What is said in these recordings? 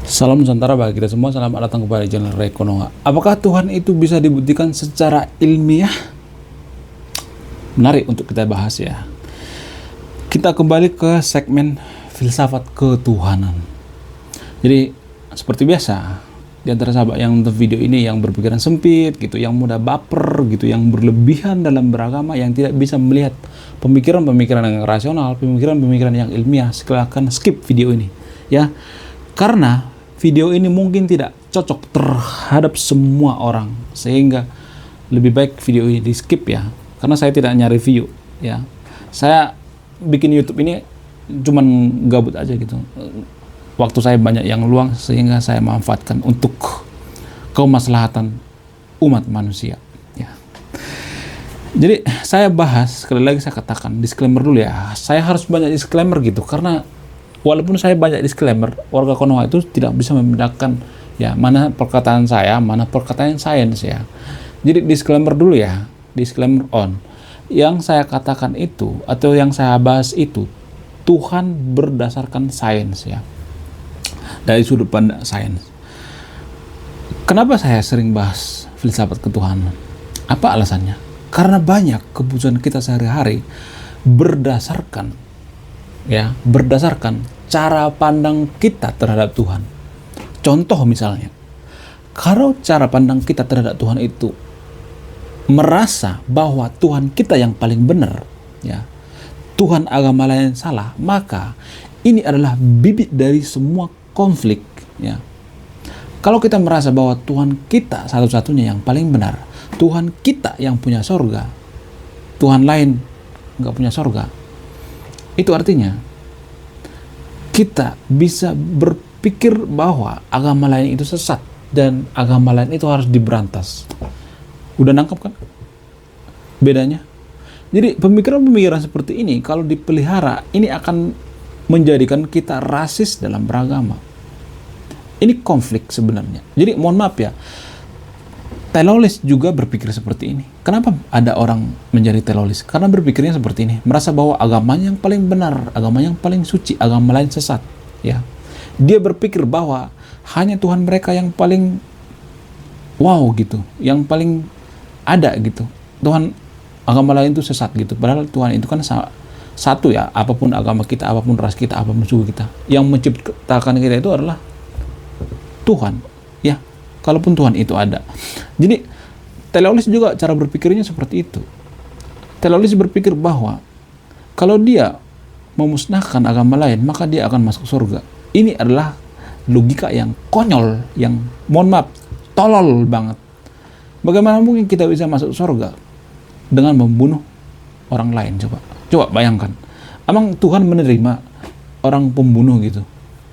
Salam Nusantara bagi kita semua, selamat datang kembali di channel Rekonoha. Apakah Tuhan itu bisa dibuktikan secara ilmiah? Menarik untuk kita bahas ya. Kita kembali ke segmen filsafat ketuhanan. Jadi seperti biasa, di antara sahabat yang nonton video ini yang berpikiran sempit gitu, yang mudah baper gitu, yang berlebihan dalam beragama, yang tidak bisa melihat pemikiran-pemikiran yang rasional, pemikiran-pemikiran yang ilmiah, silakan skip video ini ya. Karena video ini mungkin tidak cocok terhadap semua orang, sehingga lebih baik video ini di skip ya, karena saya tidak nyari view ya. Saya bikin YouTube ini cuman gabut aja gitu, waktu saya banyak yang luang, sehingga saya manfaatkan untuk kemaslahatan umat manusia ya. Jadi saya bahas, sekali lagi saya katakan disclaimer dulu ya, saya harus banyak disclaimer gitu, karena walaupun saya banyak disclaimer, warga Konoha itu tidak bisa membedakan ya mana perkataan saya, mana perkataan sains ya. Jadi disclaimer dulu ya, disclaimer on. Yang saya katakan itu atau yang saya bahas itu Tuhan berdasarkan sains ya. Dari sudut pandang sains. Kenapa saya sering bahas filsafat ketuhanan? Apa alasannya? Karena banyak keputusan kita sehari-hari berdasarkan cara pandang kita terhadap Tuhan. Contoh misalnya, kalau cara pandang kita terhadap Tuhan itu merasa bahwa Tuhan kita yang paling benar, ya, Tuhan agama lain salah, maka ini adalah bibit dari semua konflik, ya. Kalau kita merasa bahwa Tuhan kita satu-satunya yang paling benar, Tuhan kita yang punya sorga, Tuhan lain nggak punya sorga, itu artinya kita bisa berpikir bahwa agama lain itu sesat dan agama lain itu harus diberantas. Udah nangkep kan bedanya? Jadi pemikiran-pemikiran seperti ini kalau dipelihara, ini akan menjadikan kita rasis dalam beragama. Ini konflik sebenarnya. Jadi mohon maaf ya, teololis juga berpikir seperti ini. Kenapa ada orang menjadi teololis? Karena berpikirnya seperti ini, merasa bahwa agamanya yang paling benar, agama yang paling suci, agama lain sesat. Ya, dia berpikir bahwa hanya Tuhan mereka yang paling wow gitu, yang paling ada gitu. Tuhan agama lain itu sesat gitu. Padahal Tuhan itu kan satu ya, apapun agama kita, apapun ras kita, apapun suku kita, yang menciptakan kita itu adalah Tuhan. Ya, kalaupun Tuhan itu ada. Jadi teololis juga cara berpikirnya seperti itu. Teololis berpikir bahwa kalau dia memusnahkan agama lain, maka dia akan masuk surga. Ini adalah logika yang konyol, yang mohon maaf, tolol banget. Bagaimana mungkin kita bisa masuk surga dengan membunuh orang lain? Coba bayangkan. Emang Tuhan menerima orang pembunuh gitu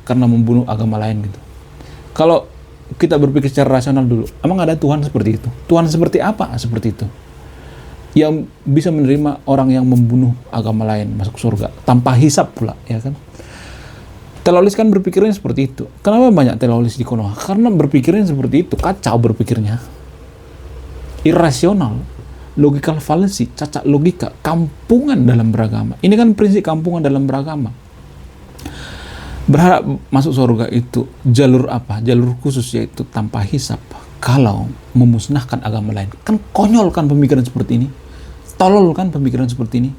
karena membunuh agama lain gitu? Kalau kita berpikir secara rasional dulu, emang ada Tuhan seperti itu? Tuhan seperti apa seperti itu? Yang bisa menerima orang yang membunuh agama lain masuk surga tanpa hisab pula, ya kan? Teololis kan berpikirnya seperti itu. Kenapa banyak teololis di Konoha? Karena berpikirnya seperti itu, kacau berpikirnya. Irasional, logical fallacy, cacat logika, kampungan dalam beragama. Ini kan prinsip kampungan dalam beragama. Berharap masuk surga itu jalur apa? Jalur khusus, yaitu tanpa hisab. Kalau memusnahkan agama lain, kan konyol kan pemikiran seperti ini, tolol kan pemikiran seperti ini,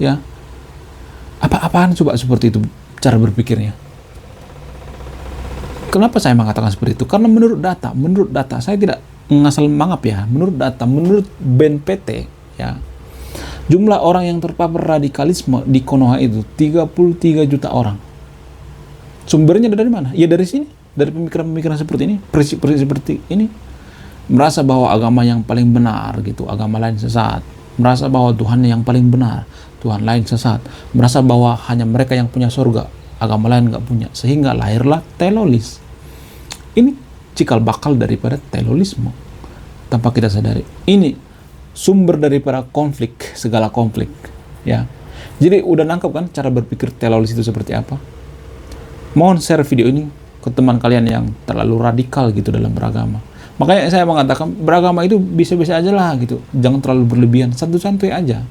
ya. Apa-apaan coba seperti itu cara berpikirnya? Kenapa saya mengatakan seperti itu? Karena menurut data, saya tidak ngasal mangap ya. Menurut data, menurut BNPT, ya, jumlah orang yang terpapar radikalisme di Konoha itu 33 juta orang. Sumbernya dari mana? Ya dari sini, dari pemikiran-pemikiran seperti ini, prinsip-prinsip seperti ini. Merasa bahwa agama yang paling benar gitu, agama lain sesat. Merasa bahwa Tuhan yang paling benar, Tuhan lain sesat. Merasa bahwa hanya mereka yang punya surga, agama lain nggak punya. Sehingga lahirlah teololis. Ini cikal bakal daripada teololisme tanpa kita sadari. Ini sumber daripada konflik, segala konflik, ya. Jadi udah nangkep kan cara berpikir teololis itu seperti apa? Mohon share video ini ke teman kalian yang terlalu radikal gitu dalam beragama. Makanya saya mengatakan beragama itu bisa-bisa aja lah gitu. Jangan terlalu berlebihan, santuy-santuy aja.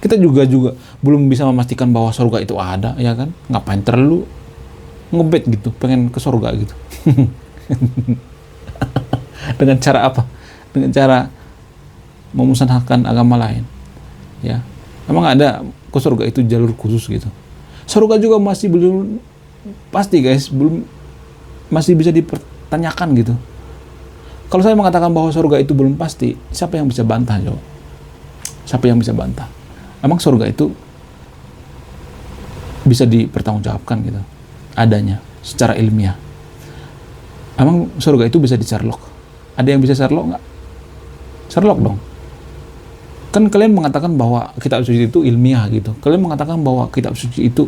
Kita juga belum bisa memastikan bahwa surga itu ada, ya kan? Ngapain terlalu ngebet gitu, pengen ke surga gitu. Dengan cara apa? Dengan cara memusnahkan agama lain. Ya, emang ada ke surga itu jalur khusus gitu. Surga juga masih belum pasti guys, belum, masih bisa dipertanyakan gitu. Kalau saya mengatakan bahwa surga itu belum pasti, siapa yang bisa bantah, Jo? Siapa yang bisa bantah? Emang surga itu bisa dipertanggungjawabkan gitu, adanya secara ilmiah? Emang surga itu bisa di Sherlock? Ada yang bisa Sherlock nggak? Sherlock dong. Kan kalian mengatakan bahwa kitab suci itu ilmiah gitu. Kalian mengatakan bahwa kitab suci itu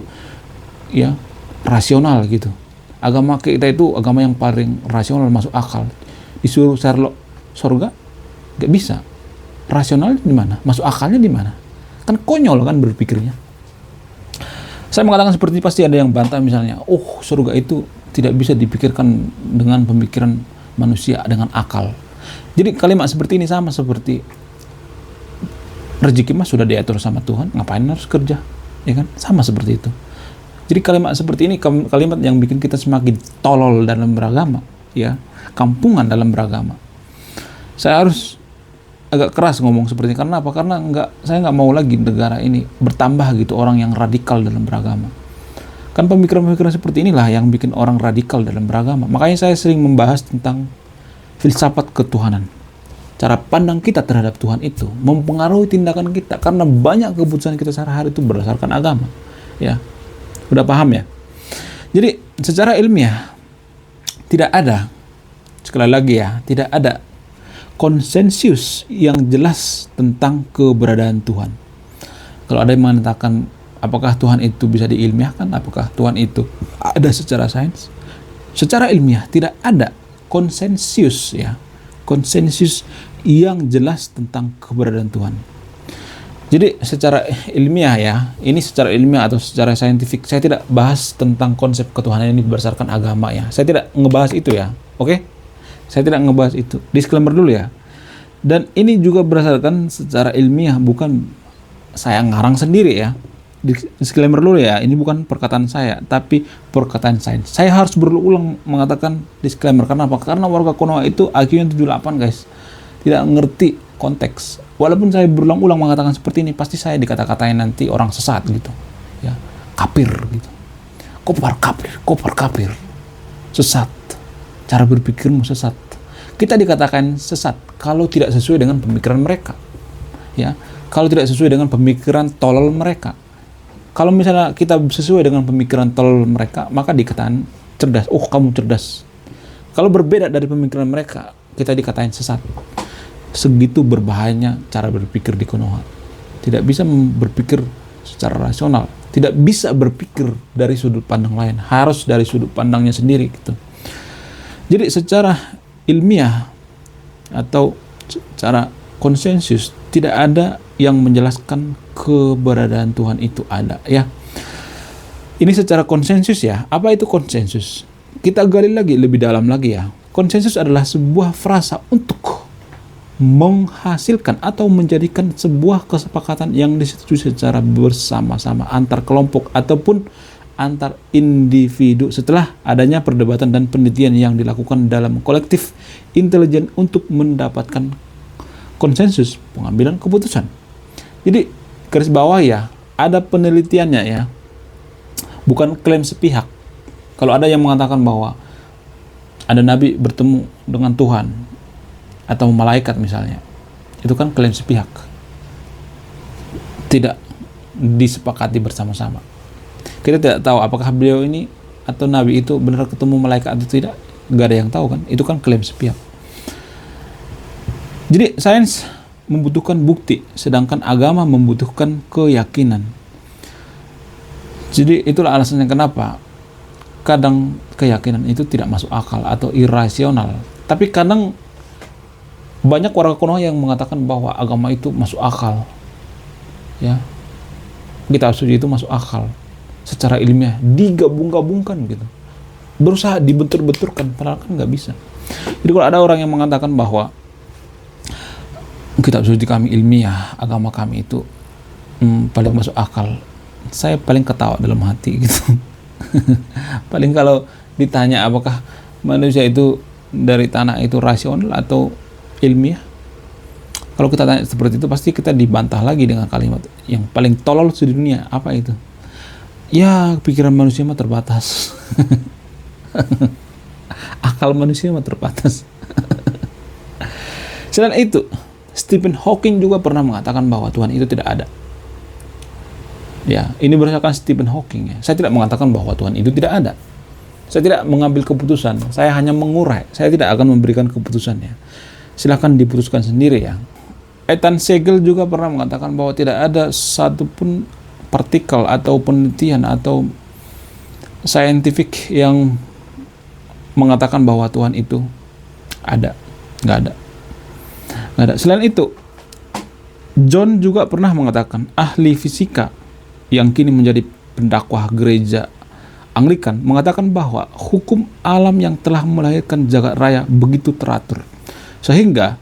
ya rasional gitu. Agama kita itu agama yang paling rasional, masuk akal. Disuruh Sherlock surga, nggak bisa. Rasional di mana? Masuk akalnya di mana? Kan konyol kan berpikirnya. Saya mengatakan seperti ini, pasti ada yang bantah misalnya, surga itu tidak bisa dipikirkan dengan pemikiran manusia, dengan akal. Jadi kalimat seperti ini sama seperti rezeki mah sudah diatur sama Tuhan, ngapain harus kerja, ya kan? Sama seperti itu. Jadi kalimat seperti ini kalimat yang bikin kita semakin tolol dalam beragama, ya, kampungan dalam beragama. Saya harus agak keras ngomong seperti ini. Karena apa? Karena saya nggak mau lagi negara ini bertambah gitu orang yang radikal dalam beragama. Kan pemikiran-pemikiran seperti inilah yang bikin orang radikal dalam beragama. Makanya saya sering membahas tentang filsafat ketuhanan. Cara pandang kita terhadap Tuhan itu mempengaruhi tindakan kita, karena banyak keputusan kita sehari-hari itu berdasarkan agama. Ya, udah paham ya? Jadi secara ilmiah tidak ada, sekali lagi ya, tidak ada konsensus yang jelas tentang keberadaan Tuhan. Kalau ada yang mengatakan apakah Tuhan itu bisa diilmiahkan, apakah Tuhan itu ada secara sains, secara ilmiah tidak ada konsensus, ya, konsensus yang jelas tentang keberadaan Tuhan. Jadi secara ilmiah ya, ini secara ilmiah atau secara saintifik, saya tidak bahas tentang konsep ketuhanan ini berdasarkan agama ya. Saya tidak ngebahas itu ya, oke? Saya tidak ngebahas itu. Disclaimer dulu ya. Dan ini juga berdasarkan secara ilmiah, bukan saya ngarang sendiri ya. Disclaimer dulu ya, ini bukan perkataan saya, tapi perkataan sains. Saya harus berulang mengatakan disclaimer. Karena apa? Karena warga Konoha itu IQ-nya 78 guys. Tidak ngerti konteks. Walaupun saya berulang-ulang mengatakan seperti ini, pasti saya dikata-katain nanti orang sesat gitu. Ya, kafir gitu. Kopar kafir. Sesat. Cara berpikirmu sesat. Kita dikatakan sesat kalau tidak sesuai dengan pemikiran mereka. Ya, kalau tidak sesuai dengan pemikiran tolol mereka. Kalau misalnya kita sesuai dengan pemikiran tolol mereka, maka dikatakan cerdas. Oh, kamu cerdas. Kalau berbeda dari pemikiran mereka, kita dikatain sesat. Segitu berbahayanya cara berpikir di Konoha. Tidak bisa berpikir secara rasional. Tidak bisa berpikir dari sudut pandang lain. Harus dari sudut pandangnya sendiri gitu. Jadi secara ilmiah atau secara konsensus tidak ada yang menjelaskan keberadaan Tuhan itu ada ya. Ini secara konsensus ya. Apa itu konsensus? Kita gali lagi lebih dalam lagi ya. Konsensus adalah sebuah frasa untuk menghasilkan atau menjadikan sebuah kesepakatan yang disetujui secara bersama-sama antar kelompok ataupun antar individu setelah adanya perdebatan dan penelitian yang dilakukan dalam kolektif intelijen untuk mendapatkan konsensus pengambilan keputusan. Jadi garis bawah ya, ada penelitiannya ya, bukan klaim sepihak. Kalau ada yang mengatakan bahwa ada nabi bertemu dengan Tuhan atau malaikat misalnya, itu kan klaim sepihak, tidak disepakati bersama-sama. Kita tidak tahu apakah beliau ini atau nabi itu benar ketemu malaikat atau tidak. Gak ada yang tahu kan. Itu kan klaim sepihak. Jadi sains membutuhkan bukti, sedangkan agama membutuhkan keyakinan. Jadi itulah alasannya kenapa kadang keyakinan itu tidak masuk akal atau irasional. Tapi kadang banyak warga Konoha yang mengatakan bahwa agama itu masuk akal. Ya. Kitab suci itu masuk akal. Secara ilmiah digabung-gabungkan gitu, berusaha dibentur-benturkan, padahal kan nggak bisa. Jadi kalau ada orang yang mengatakan bahwa kitab suci kami ilmiah, agama kami itu paling masuk akal, saya paling ketawa dalam hati gitu. Paling kalau ditanya apakah manusia itu dari tanah itu rasional atau ilmiah, kalau kita tanya seperti itu pasti kita dibantah lagi dengan kalimat yang paling tolol di dunia. Apa itu? Ya, pikiran manusia mah terbatas. Akal manusia mah terbatas. Selain itu, Stephen Hawking juga pernah mengatakan bahwa Tuhan itu tidak ada. Ya, ini berdasarkan Stephen Hawking ya. Saya tidak mengatakan bahwa Tuhan itu tidak ada. Saya tidak mengambil keputusan, saya hanya mengurai. Saya tidak akan memberikan keputusannya. Silahkan diputuskan sendiri ya. Ethan Segel juga pernah mengatakan bahwa tidak ada satupun partikel atau penelitian atau saintifik yang mengatakan bahwa Tuhan itu ada. Nggak ada. Nggak ada. Selain itu, John juga pernah mengatakan, ahli fisika yang kini menjadi pendakwah gereja Anglikan, mengatakan bahwa hukum alam yang telah melahirkan jagat raya begitu teratur, sehingga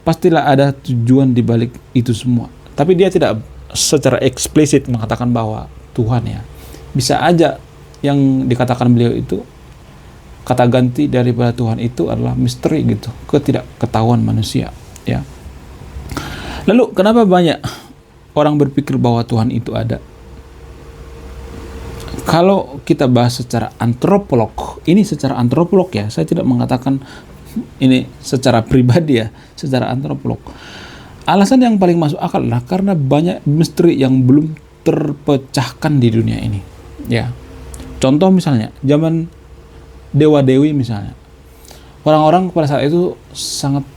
pastilah ada tujuan di balik itu semua. Tapi dia tidak secara eksplisit mengatakan bahwa Tuhan ya. Bisa aja yang dikatakan beliau itu kata ganti daripada Tuhan itu adalah misteri gitu, ketidakketahuan manusia ya. Lalu kenapa banyak orang berpikir bahwa Tuhan itu ada? Kalau kita bahas secara antropolog, ini secara antropolog ya, saya tidak mengatakan ini secara pribadi ya, secara antropolog. Alasan yang paling masuk akal adalah karena banyak misteri yang belum terpecahkan di dunia ini. Ya, contoh misalnya zaman dewa-dewi misalnya, orang-orang pada saat itu sangat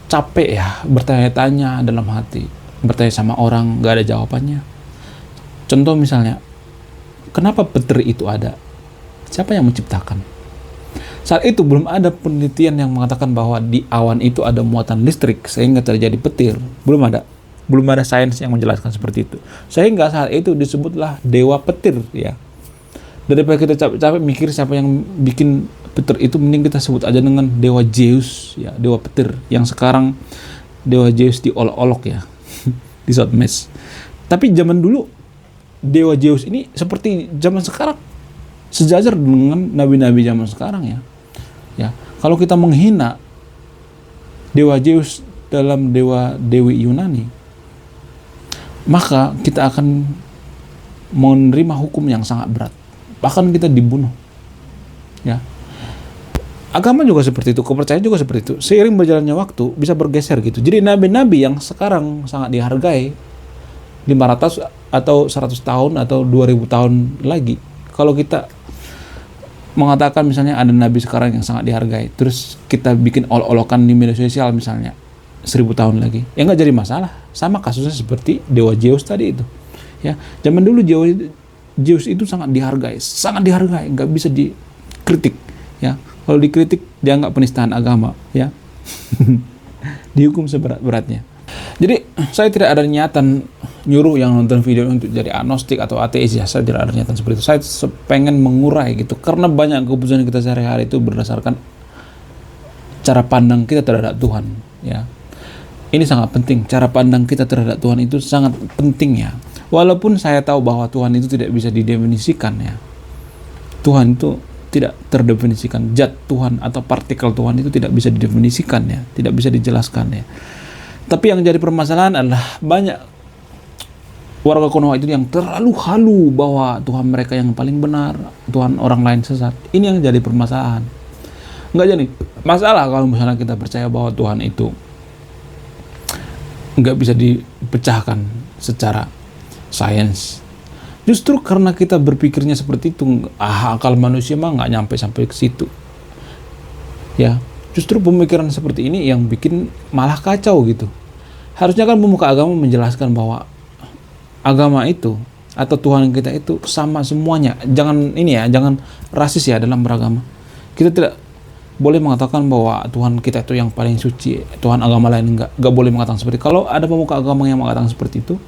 capek ya bertanya-tanya dalam hati, bertanya sama orang gak ada jawabannya. Contoh misalnya, kenapa petir itu ada? Siapa yang menciptakan? Saat itu belum ada penelitian yang mengatakan bahwa di awan itu ada muatan listrik sehingga terjadi petir. Belum ada. Belum ada sains yang menjelaskan seperti itu. Sehingga saat itu disebutlah dewa petir ya. Daripada kita capek-capek mikir siapa yang bikin petir itu, mending kita sebut aja dengan dewa Zeus ya, dewa petir. Yang sekarang dewa Zeus diolok-olok ya di Southmesh. Tapi zaman dulu dewa Zeus ini seperti zaman sekarang, sejajar dengan nabi-nabi zaman sekarang ya. Ya, kalau kita menghina dewa Zeus dalam dewa-dewi Yunani, maka kita akan menerima hukum yang sangat berat. Bahkan kita dibunuh. Ya. Agama juga seperti itu, kepercayaan juga seperti itu. Seiring berjalannya waktu bisa bergeser gitu. Jadi nabi-nabi yang sekarang sangat dihargai 500 atau 100 tahun atau 2000 tahun lagi, kalau kita mengatakan misalnya ada nabi sekarang yang sangat dihargai, terus kita bikin olok-olokan di media sosial misalnya 1000 tahun lagi, ya nggak jadi masalah. Sama kasusnya seperti dewa Zeus tadi itu ya. Zaman dulu Zeus itu sangat dihargai, nggak bisa dikritik ya. Kalau dikritik dianggap penistaan agama ya. Dihukum seberat-beratnya. Jadi saya tidak ada niatan nyuruh yang nonton video untuk jadi agnostik atau ateis ya. Saya tidak ada niatan seperti itu. Saya pengen mengurai gitu, karena banyak keputusan kita sehari-hari itu berdasarkan cara pandang kita terhadap Tuhan ya. Ini sangat penting. Cara pandang kita terhadap Tuhan itu sangat penting ya. Walaupun saya tahu bahwa Tuhan itu tidak bisa didefinisikan ya. Tuhan itu tidak terdefinisikan. Zat Tuhan atau partikel Tuhan itu tidak bisa didefinisikan ya, tidak bisa dijelaskan ya. Tapi yang jadi permasalahan adalah banyak warga Konoha itu yang terlalu halu bahwa Tuhan mereka yang paling benar, Tuhan orang lain sesat. Ini yang jadi permasalahan. Nggak jadi masalah kalau misalnya kita percaya bahwa Tuhan itu nggak bisa dipecahkan secara sains. Justru karena kita berpikirnya seperti itu, akal manusia mah nggak nyampe sampai ke situ. Ya, justru pemikiran seperti ini yang bikin malah kacau gitu. Harusnya kan pemuka agama menjelaskan bahwa agama itu atau Tuhan kita itu sama semuanya. Jangan ini ya, jangan rasis ya dalam beragama. Kita tidak boleh mengatakan bahwa Tuhan kita itu yang paling suci, Tuhan agama lain enggak boleh mengatakan seperti itu. Kalau ada pemuka agama yang mengatakan seperti itu,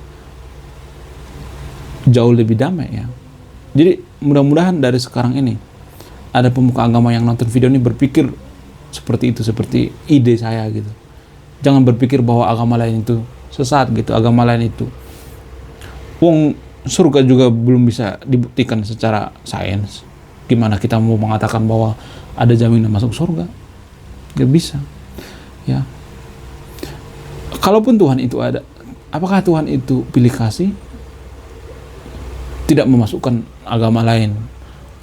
jauh lebih damai ya. Jadi mudah-mudahan dari sekarang ini ada pemuka agama yang nonton video ini berpikir seperti itu, seperti ide saya gitu. Jangan berpikir bahwa agama lain itu sesat gitu, agama lain itu. Wong surga juga belum bisa dibuktikan secara sains. Gimana kita mau mengatakan bahwa ada jaminan masuk surga? Gak bisa. Ya. Kalaupun Tuhan itu ada, apakah Tuhan itu pilih kasih? Tidak memasukkan agama lain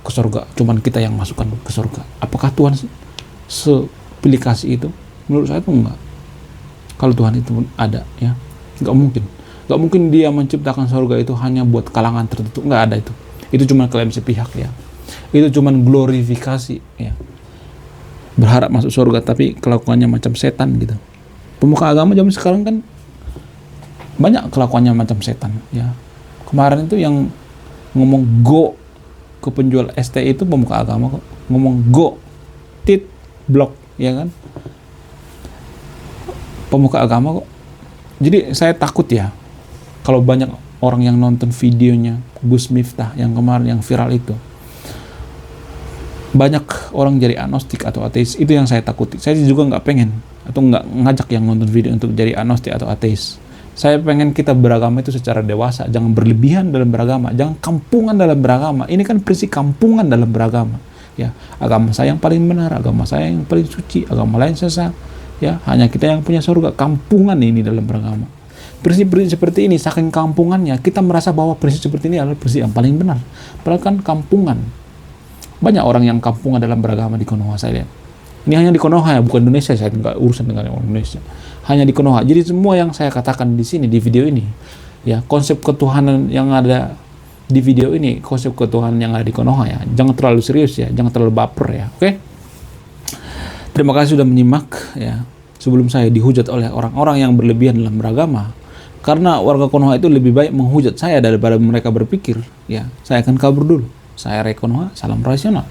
ke surga, cuman kita yang masukkan ke surga. Apakah Tuhan sepilih kasih itu? Menurut saya itu enggak. Kalau Tuhan itu ada, ya, nggak mungkin. Nggak mungkin dia menciptakan surga itu hanya buat kalangan tertentu. Nggak ada itu. Itu cuma klaim sepihak, ya. Itu cuma glorifikasi, ya. Berharap masuk surga tapi kelakuannya macam setan gitu. Pemuka agama zaman sekarang kan banyak kelakuannya macam setan, ya. Kemarin itu yang ngomong go ke penjual ST itu pemuka agama kok. Ngomong go tit blok, ya kan? Pemuka agama kok. Jadi saya takut ya kalau banyak orang yang nonton videonya Gus Miftah yang kemarin yang viral itu, banyak orang jadi agnostik atau ateis. Itu yang saya takuti. Saya juga nggak pengen atau nggak ngajak yang nonton video untuk jadi agnostik atau ateis. Saya pengen kita beragama itu secara dewasa, jangan berlebihan dalam beragama, jangan kampungan dalam beragama. Ini kan prinsip kampungan dalam beragama. Ya, agama saya yang paling benar, agama saya yang paling suci, agama lain sesat. Ya, hanya kita yang punya surga. Kampungan ini dalam beragama. Prinsip-prinsip seperti ini, saking kampungannya, kita merasa bahwa prinsip seperti ini adalah prinsip yang paling benar. Padahal kan kampungan. Banyak orang yang kampungan dalam beragama di Konoha, saya lihat. Ini hanya di Konoha ya, bukan Indonesia. Saya nggak urusan dengan orang Indonesia. Hanya di Konoha. Jadi semua yang saya katakan di sini, di video ini, ya, konsep ketuhanan yang ada di video ini, konsep ketuhanan yang ada di Konoha ya. Jangan terlalu serius ya, jangan terlalu baper ya, oke? Terima kasih sudah menyimak ya. Sebelum saya dihujat oleh orang-orang yang berlebihan dalam beragama, karena warga Konoha itu lebih baik menghujat saya daripada mereka berpikir, ya. Saya akan kabur dulu. Saya Ray Konoha, salam rasional.